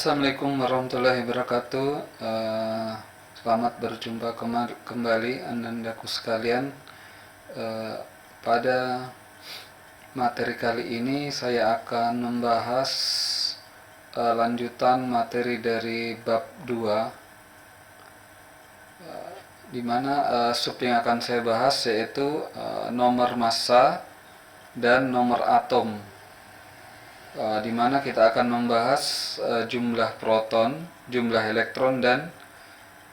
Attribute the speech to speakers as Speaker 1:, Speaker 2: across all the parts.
Speaker 1: Assalamualaikum warahmatullahi wabarakatuh. Selamat berjumpa kembali anandaku sekalian. Pada materi kali ini saya akan membahas lanjutan materi dari bab 2, di mana sub yang akan saya bahas yaitu nomor massa dan nomor atom, di mana kita akan membahas jumlah proton, jumlah elektron, dan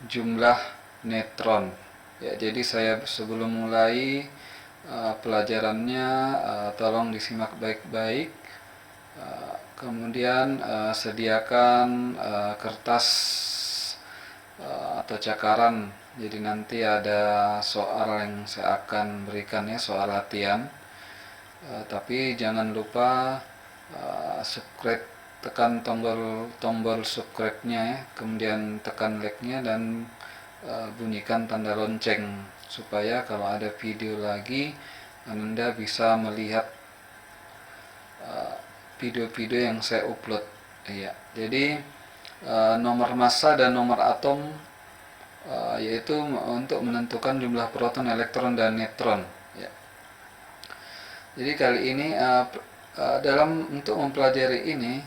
Speaker 1: jumlah neutron. Ya, jadi saya sebelum mulai pelajarannya, tolong disimak baik-baik. Kemudian sediakan kertas atau cakaran. Jadi nanti ada soal yang saya akan berikan, ya, soal latihan. Tapi jangan lupa subscribe, tekan tombol subscribe-nya, ya, kemudian tekan like-nya dan bunyikan tanda lonceng supaya kalau ada video lagi Anda bisa melihat video-video yang saya upload. Ya, jadi nomor massa dan nomor atom yaitu untuk menentukan jumlah proton, elektron, dan neutron. Ya. Jadi kali ini untuk mempelajari ini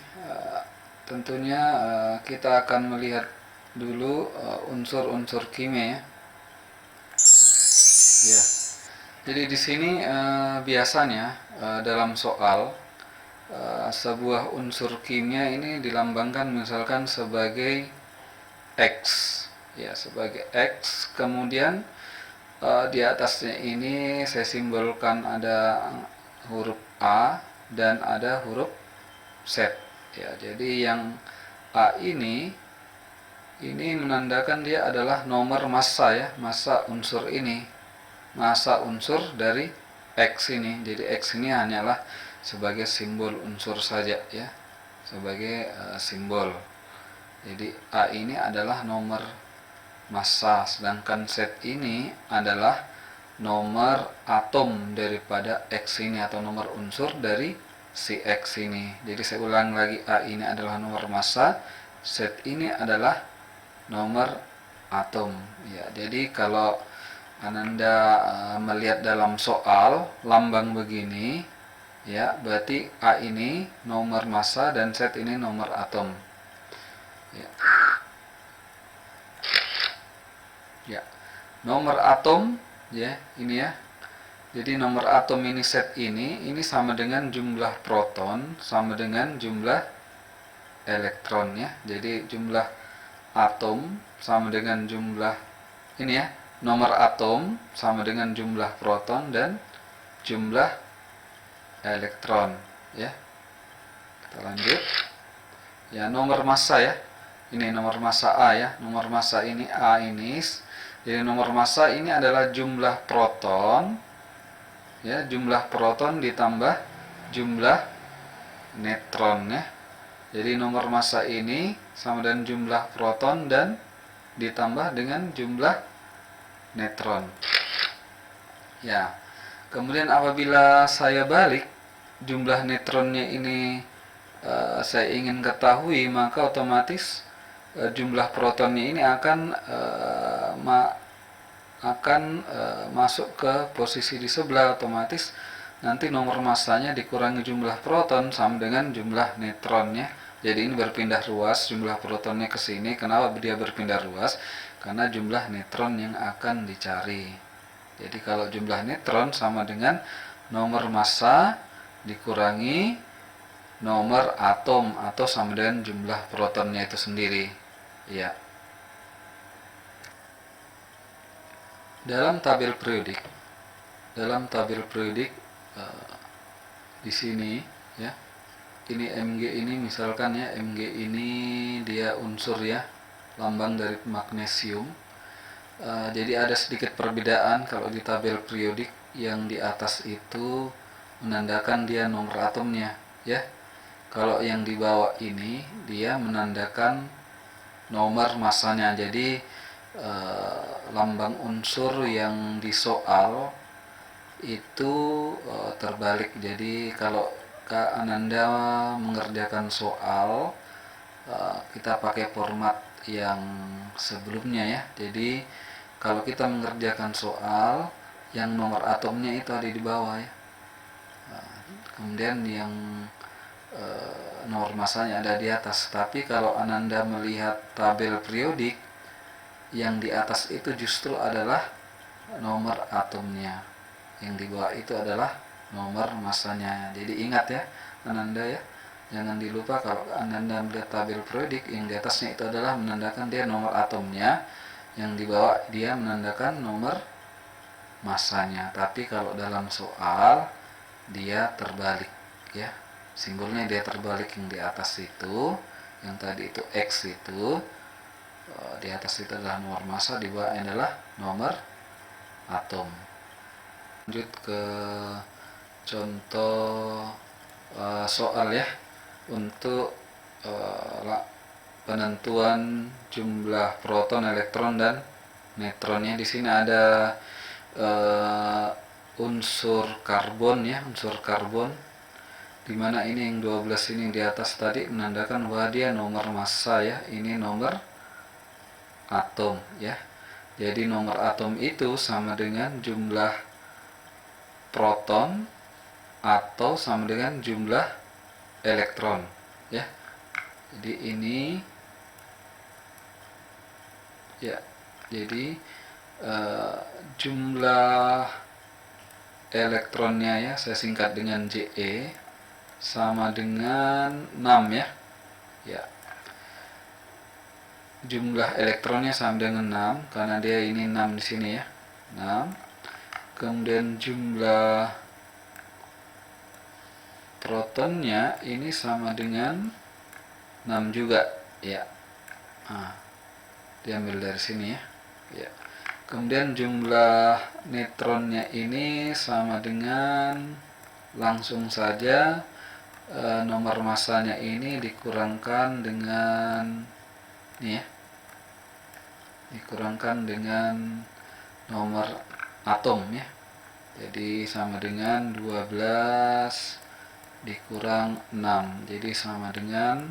Speaker 1: tentunya kita akan melihat dulu unsur-unsur kimia, ya. Jadi di sini biasanya dalam soal sebuah unsur kimia ini dilambangkan misalkan sebagai X, ya, sebagai X. Kemudian di atasnya ini saya simbolkan ada huruf A dan ada huruf Z, ya. Jadi yang A ini menandakan dia adalah nomor massa, ya, massa unsur ini, massa unsur dari X ini. Jadi X ini hanyalah sebagai simbol unsur saja, ya, sebagai simbol. Jadi A ini adalah nomor massa, sedangkan Z ini adalah nomor atom daripada X ini atau nomor unsur dari si X ini. Jadi saya ulang lagi, A ini adalah nomor massa, Z ini adalah nomor atom, ya. Jadi kalau Anda melihat dalam soal lambang begini, ya, berarti A ini nomor massa dan Z ini nomor atom, ya. Ya, nomor atom, ya, ini, ya. Jadi nomor atom ini, Z ini sama dengan jumlah proton sama dengan jumlah elektron, ya. Jadi jumlah atom sama dengan jumlah ini, ya, nomor atom sama dengan jumlah proton dan jumlah elektron, ya. Kita lanjut. Ya, nomor massa, ya. Ini nomor massa A, ya. Nomor massa ini A ini. Jadi nomor massa ini adalah jumlah proton, ya, jumlah proton ditambah jumlah neutron, ya. Jadi nomor massa ini sama dengan jumlah proton dan ditambah dengan jumlah neutron. Ya. Kemudian apabila saya balik jumlah neutronnya ini saya ingin ketahui, maka otomatis jumlah protonnya ini akan masuk ke posisi di sebelah. Otomatis nanti nomor massanya dikurangi jumlah proton sama dengan jumlah neutronnya. Jadi ini berpindah ruas, jumlah protonnya ke sini. Kenapa dia berpindah ruas? Karena jumlah neutron yang akan dicari. Jadi kalau jumlah neutron sama dengan nomor massa dikurangi nomor atom atau sama dengan jumlah protonnya itu sendiri, ya. Dalam tabel periodik di sini, ya, ini Mg ini misalkan, ya, Mg ini dia unsur, ya, lambang dari magnesium. Jadi ada sedikit perbedaan kalau di tabel periodik, yang di atas itu menandakan dia nomor atomnya, ya. Kalau yang di bawah ini dia menandakan nomor massanya. Jadi lambang unsur yang di soal itu terbalik. Jadi kalau Kak Ananda mengerjakan soal kita pakai format yang sebelumnya ya. Jadi kalau kita mengerjakan soal yang nomor atomnya itu ada di bawah ya, kemudian yang nomor masanya ada di atas. Tapi kalau Ananda melihat tabel periodik, yang di atas itu justru adalah nomor atomnya, yang di bawah itu adalah nomor masanya. Jadi ingat ya Ananda ya, jangan dilupa kalau Ananda melihat tabel periodik, yang di atasnya itu adalah menandakan dia nomor atomnya, yang di bawah dia menandakan nomor masanya. Tapi kalau dalam soal dia terbalik ya, simbolnya dia terbalik. Yang di atas itu, yang tadi itu X itu, di atas itu adalah nomor massa, di bawah adalah nomor atom. Lanjut ke contoh soal ya, untuk penentuan jumlah proton, elektron, dan neutronnya. Di sini ada unsur karbon ya, unsur karbon, dimana ini yang 12 ini di atas tadi menandakan bahwa dia nomor massa ya, ini nomor atom ya. Jadi nomor atom itu sama dengan jumlah proton atau sama dengan jumlah elektron ya. Jadi ini ya, jadi jumlah elektronnya ya, saya singkat dengan Je, sama dengan 6 ya. Ya. Jumlah elektronnya sama dengan 6 karena dia ini 6 di sini ya. 6. Kemudian jumlah protonnya ini sama dengan 6 juga ya. Diambil dari sini ya. Ya. Kemudian jumlah neutronnya ini sama dengan, langsung saja nomor massanya ini dikurangkan dengan ini ya, dikurangkan dengan nomor atom ya. Jadi sama dengan 12 dikurang 6, jadi sama dengan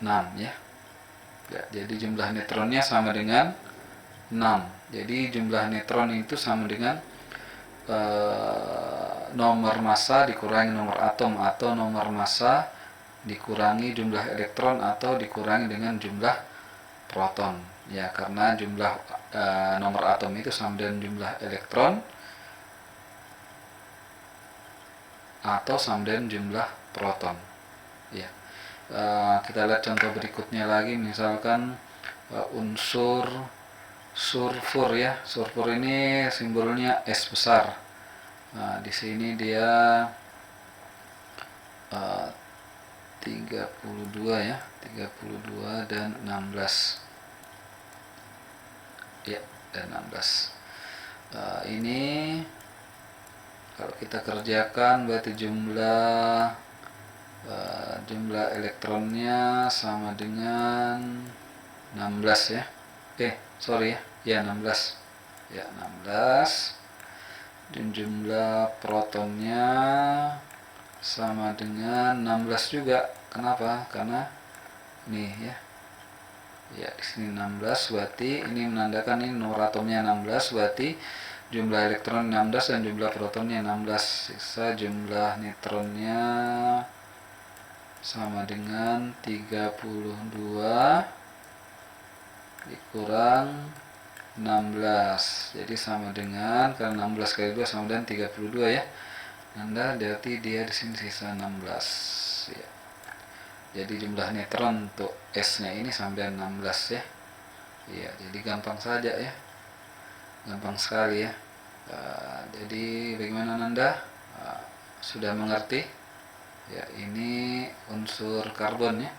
Speaker 1: 6 ya. Ya, jadi jumlah neutronnya sama dengan 6. Jadi jumlah neutron itu sama dengan nomor massa dikurangi nomor atom, atau nomor massa dikurangi jumlah elektron, atau dikurangi dengan jumlah proton ya, karena jumlah nomor atom itu sama dengan jumlah elektron atau sama dengan jumlah proton ya. Kita lihat contoh berikutnya lagi, misalkan unsur sulfur ya. Sulfur ini simbolnya S besar. Nah, di sini dia 32 ya, 32 dan 16 ya, dan 16. Ini kalau kita kerjakan berarti jumlah elektronnya sama dengan 16 ya. Sorry ya, 16 ya, 16. Dan jumlah protonnya sama dengan 16 juga. Kenapa? Karena ini ya. Ya, di sini 16, berarti ini menandakan ini nomor atomnya 16, berarti jumlah elektron 16 dan jumlah protonnya 16. Sisa jumlah neutronnya sama dengan 32 dikurang 16. Jadi sama dengan, karena 16 kali 2 sama dengan 32 ya. Berarti dia di sini sisa 16 ya. Jadi jumlah neutron untuk S-nya ini sama dengan 16 ya. Iya, jadi gampang saja ya. Gampang sekali ya. Jadi bagaimana Nanda? Sudah mengerti? Ya, ini unsur karbon ya.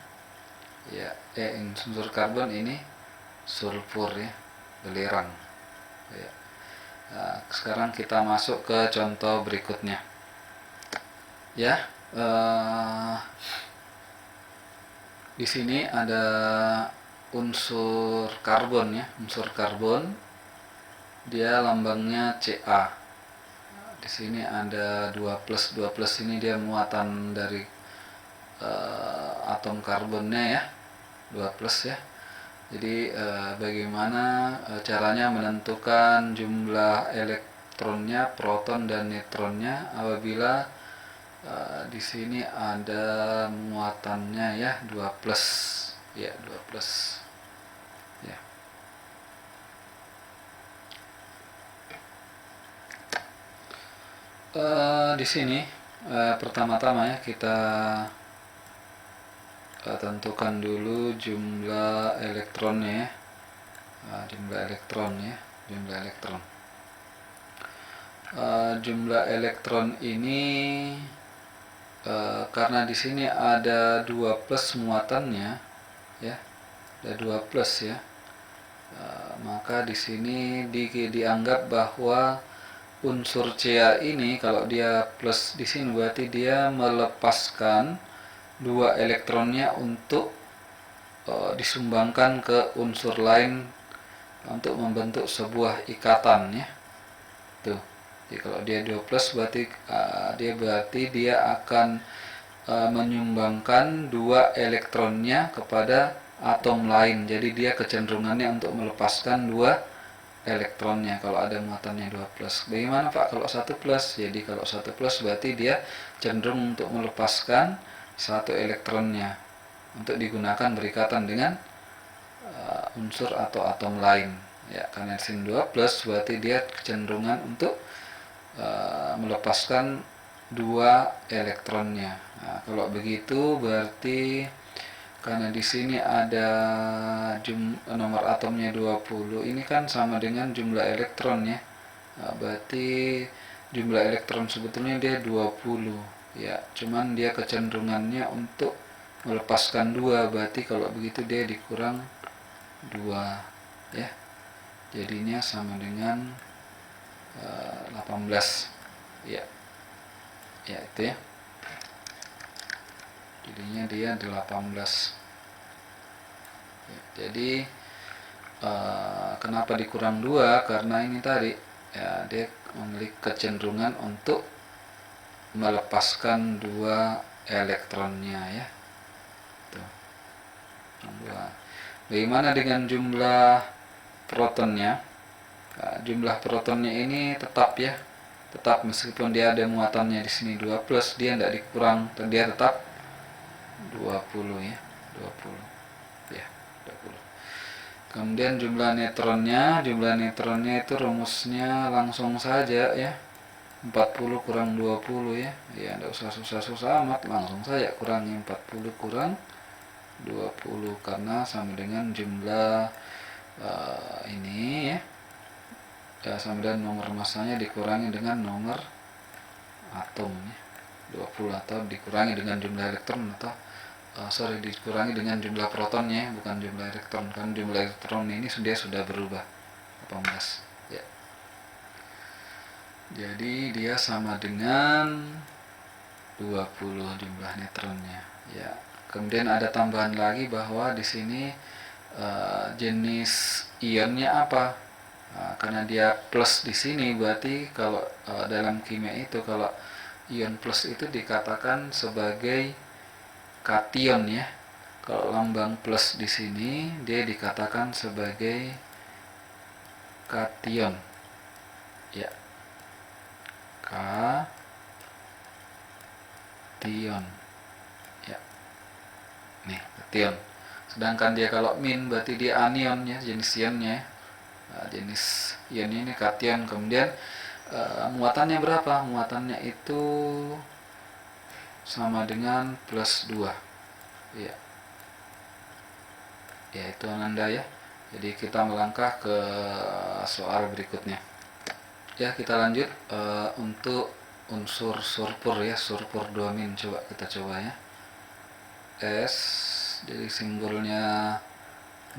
Speaker 1: Ya, unsur karbon ini sulfur ya, belerang. Ya. Sekarang kita masuk ke contoh berikutnya. Ya, di sini ada unsur karbon ya, unsur karbon. Dia lambangnya Ca. Di sini ada 2+, 2+ ini dia muatan dari atom karbonnya ya, 2 plus ya. Jadi bagaimana caranya menentukan jumlah elektronnya, proton dan neutronnya apabila di sini ada muatannya ya 2 plus ya, 2 plus ya. Di sini pertama-tama ya kita tentukan dulu jumlah elektronnya ya. Jumlah elektron ya, jumlah elektron. Jumlah elektron ini karena di sini ada 2 plus muatannya ya, ada 2 plus ya, maka di sini dianggap bahwa unsur Ca ini kalau dia plus di sini berarti dia melepaskan 2 elektronnya untuk disumbangkan ke unsur lain untuk membentuk sebuah ikatan ya. Tuh. Jadi kalau dia 2 plus berarti dia akan menyumbangkan 2 elektronnya kepada atom lain. Jadi dia kecenderungannya untuk melepaskan 2 elektronnya kalau ada muatannya 2 plus. Bagaimana Pak kalau 1 plus? Jadi kalau 1 plus berarti dia cenderung untuk melepaskan 1 elektronnya untuk digunakan berikatan dengan unsur atau atom lain ya. Karena sin 2 plus berarti dia kecenderungan untuk melepaskan 2 elektronnya. Nah, kalau begitu berarti karena di sini ada nomor atomnya 20, ini kan sama dengan jumlah elektron ya. Nah, berarti jumlah elektron sebetulnya dia 20 ya. Cuman dia kecenderungannya untuk melepaskan 2, berarti kalau begitu dia dikurang 2 ya. Jadinya sama dengan 18 ya. Ya itu ya. Jadinya dia 18 ya. Jadi kenapa dikurang 2? Karena ini tadi ya, dia memiliki kecenderungan untuk melepaskan 2 elektronnya ya. Tuh. 2. Bagaimana dengan jumlah protonnya? Nah, jumlah protonnya ini tetap ya, tetap meskipun dia ada muatannya di sini 2 plus, dia tidak dikurang, dan dia tetap 20 ya, 20 ya, 20. Kemudian jumlah neutronnya itu rumusnya langsung saja ya, 40 kurang 20 ya, ya tidak usah susah-susah amat, langsung saja kurangi 40 kurang 20 karena sama dengan jumlah ini ya. Sama dengan nomor masanya dikurangi dengan nomor atom ya, 20, atau dikurangi dengan jumlah elektron, atau dikurangi dengan jumlah protonnya bukan jumlah elektron, kan jumlah elektron ini sudah berubah 18 ya. Jadi dia sama dengan 20 jumlah neutronnya ya. Kemudian ada tambahan lagi bahwa di sini jenis ionnya apa? Nah, karena dia plus di sini berarti kalau dalam kimia itu kalau ion plus itu dikatakan sebagai kation ya. Kalau lambang plus di sini dia dikatakan sebagai kation ya. Kation ya. Nih, kation. Sedangkan dia kalau min berarti dia anion ya, jenis ionnya. Nah, jenis ion ini kation. Kemudian muatannya berapa? Muatannya itu sama dengan plus 2 ya. Ya itu Ananda ya. Jadi kita melangkah ke soal berikutnya ya. Kita lanjut untuk unsur sulfur ya, sulfur 2 min. Coba kita coba ya, S. Jadi simbolnya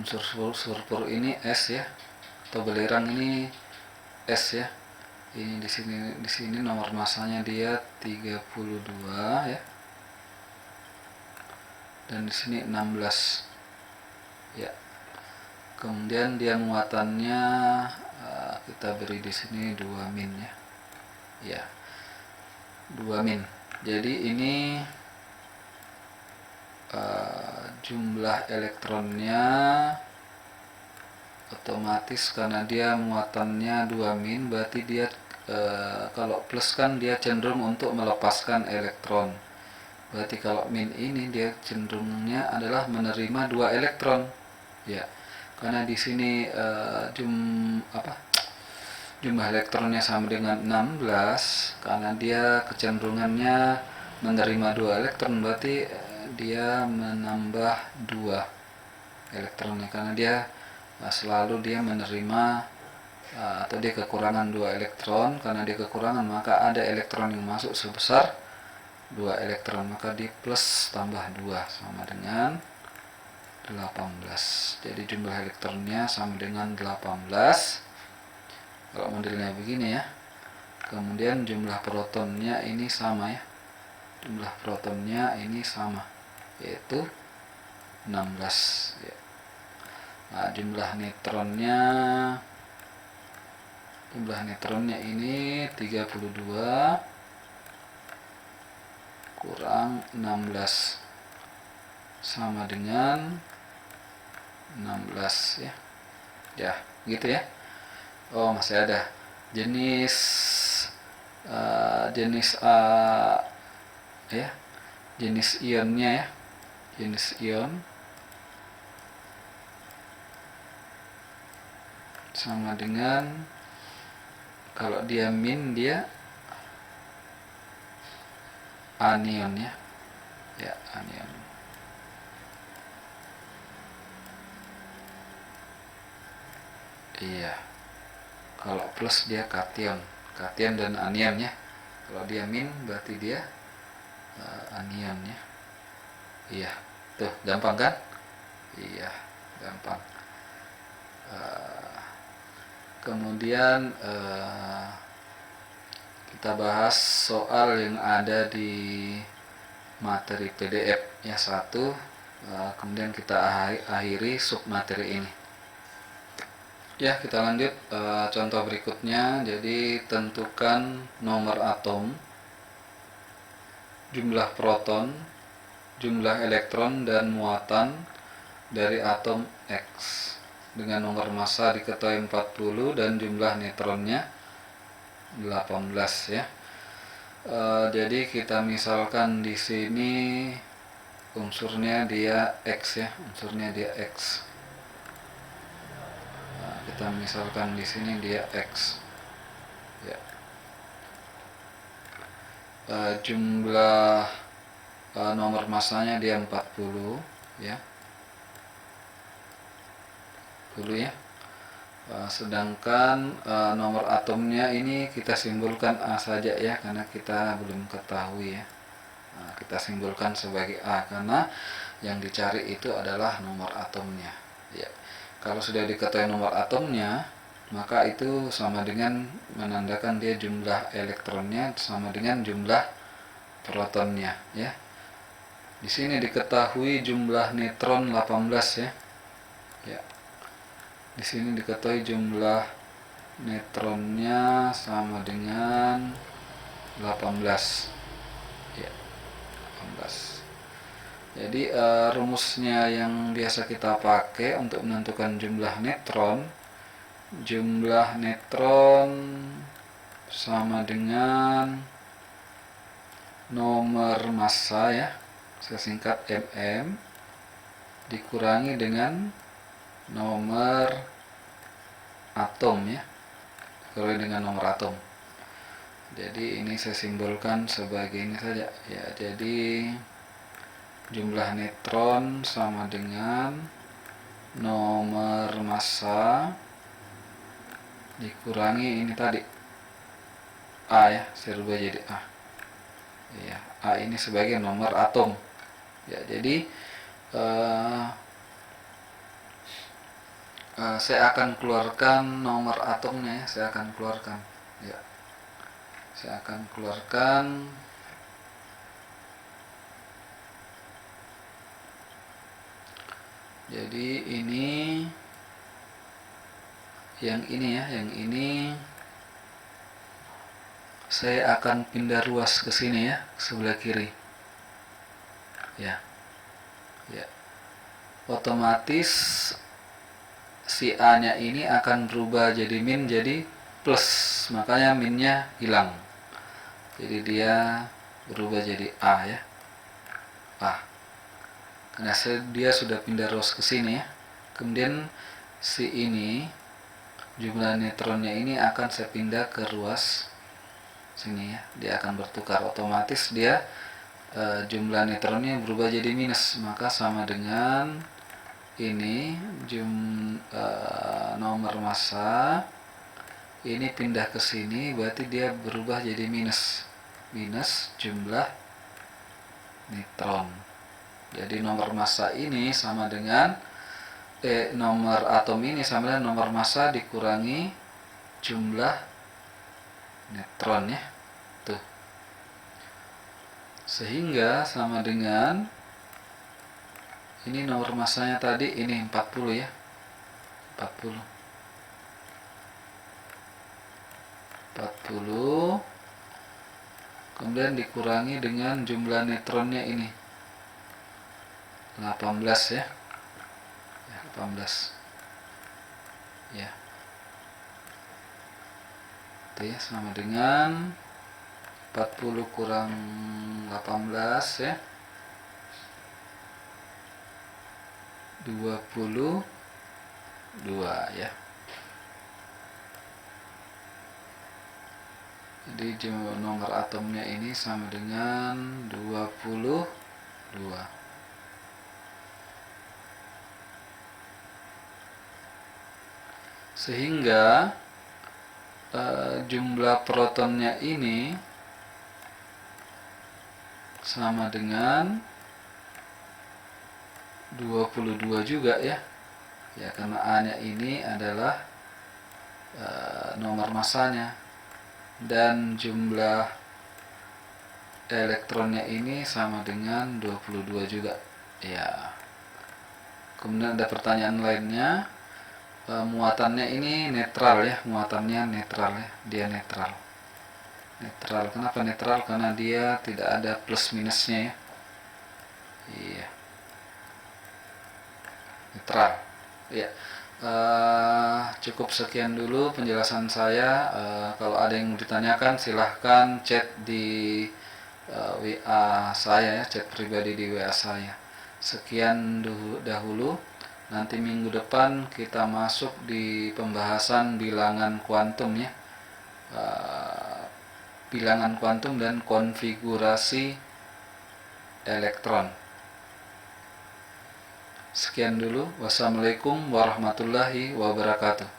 Speaker 1: unsur sulfur ini S ya, atau belerang ini S ya. Ini di sini nomor masanya dia 32 ya. Dan di sini 16 ya. Kemudian dia muatannya kita beri di sini 2 min ya. Ya. 2 min. Jadi ini jumlah elektronnya otomatis karena dia muatannya 2 min, berarti dia kalau plus kan dia cenderung untuk melepaskan elektron. Berarti kalau min ini dia cenderungnya adalah menerima 2 elektron. Ya. Karena di sini jumlah elektronnya sama dengan 16, karena dia kecenderungannya menerima 2 elektron, berarti dia menambah 2 elektronnya, karena dia selalu dia menerima atau dia kekurangan 2 elektron. Karena dia kekurangan, maka ada elektron yang masuk sebesar 2 elektron, maka di plus tambah 2 sama dengan 18. Jadi jumlah elektronnya sama dengan 18 kalau modelnya begini ya. Kemudian jumlah protonnya ini sama ya, jumlah protonnya ini sama, yaitu 16 ya. Nah, jumlah neutronnya ini 32 kurang 16 sama dengan 16 ya. Ya, gitu ya. Oh, masih ada jenis ya, jenis ionnya ya. Jenis ion sama dengan, kalau dia min dia anion ya. Ya, anion. Iya. Kalau plus dia kation dan anion ya. Kalau dia min berarti dia anion ya. Iya, tuh gampang kan? Iya, gampang. Kemudian kita bahas soal yang ada di materi PDF ya 1. Kemudian kita akhiri sub materi ini. Ya, kita lanjut contoh berikutnya. Jadi tentukan nomor atom, jumlah proton, jumlah elektron dan muatan dari atom X dengan nomor massa diketahui 40 dan jumlah neutronnya 18 ya. Jadi kita misalkan di sini unsurnya dia X ya, unsurnya dia X. Kita misalkan di sini dia X ya. Jumlah nomor massanya dia 40 ya, 40 ya. Sedangkan nomor atomnya ini kita simbolkan A saja ya, karena kita belum ketahui ya. Kita simbolkan sebagai A karena yang dicari itu adalah nomor atomnya ya. Kalau sudah diketahui nomor atomnya, maka itu sama dengan menandakan dia jumlah elektronnya sama dengan jumlah protonnya ya. Di sini diketahui jumlah neutron 18 ya. Ya. Di sini diketahui jumlah neutronnya sama dengan 18 ya, 18. Jadi rumusnya yang biasa kita pakai untuk menentukan jumlah neutron sama dengan nomor massa ya, saya singkat mm, dikurangi dengan nomor atom ya, dikurangi dengan nomor atom. Jadi ini saya simbolkan sebagai ini saja ya. Jadi jumlah neutron sama dengan nomor massa dikurangi ini tadi A ya, saya rubah jadi A ya. A ini sebagai nomor atom ya. Jadi saya akan keluarkan nomor atomnya ya, saya akan keluarkan ya. Saya akan keluarkan jadi ini yang ini ya, yang ini saya akan pindah ruas ke sini ya, ke sebelah kiri ya. ya, otomatis si A-nya ini akan berubah jadi min jadi plus, makanya minnya hilang. Jadi dia berubah jadi A ya. A. Karena dia sudah pindah rows ke sini ya. Kemudian si ini jumlah neutronnya ini akan saya pindah ke ruas sini ya. Dia akan bertukar, otomatis dia jumlah neutronnya berubah jadi minus, maka sama dengan ini nomor massa ini pindah ke sini, berarti dia berubah jadi minus jumlah neutron. Jadi nomor massa ini sama dengan nomor atom ini sama dengan nomor massa dikurangi jumlah neutron ya. Tuh. Sehingga sama dengan ini nomor massanya tadi ini 40 ya. 40 kemudian dikurangi dengan jumlah neutronnya ini 18 ya. 18 ya. Itu ya, sama dengan 40 kurang 18 ya, 22 ya. Jadi nomor atomnya ini sama dengan 22. Sehingga jumlah protonnya ini sama dengan 22 juga ya. Ya, karena A-nya ini adalah nomor massanya dan jumlah elektronnya ini sama dengan 22 juga. Ya. Kemudian ada pertanyaan lainnya. Muatannya ini netral ya, muatannya netral ya, dia netral. Kenapa netral? Karena dia tidak ada plus minusnya ya. Iya, netral ya. Cukup sekian dulu penjelasan saya. Kalau ada yang ditanyakan silahkan chat di WA saya ya, chat pribadi di WA saya. Sekian dahulu. Nanti minggu depan kita masuk di pembahasan bilangan kuantum ya, bilangan kuantum dan konfigurasi elektron. Sekian dulu. Wassalamualaikum warahmatullahi wabarakatuh.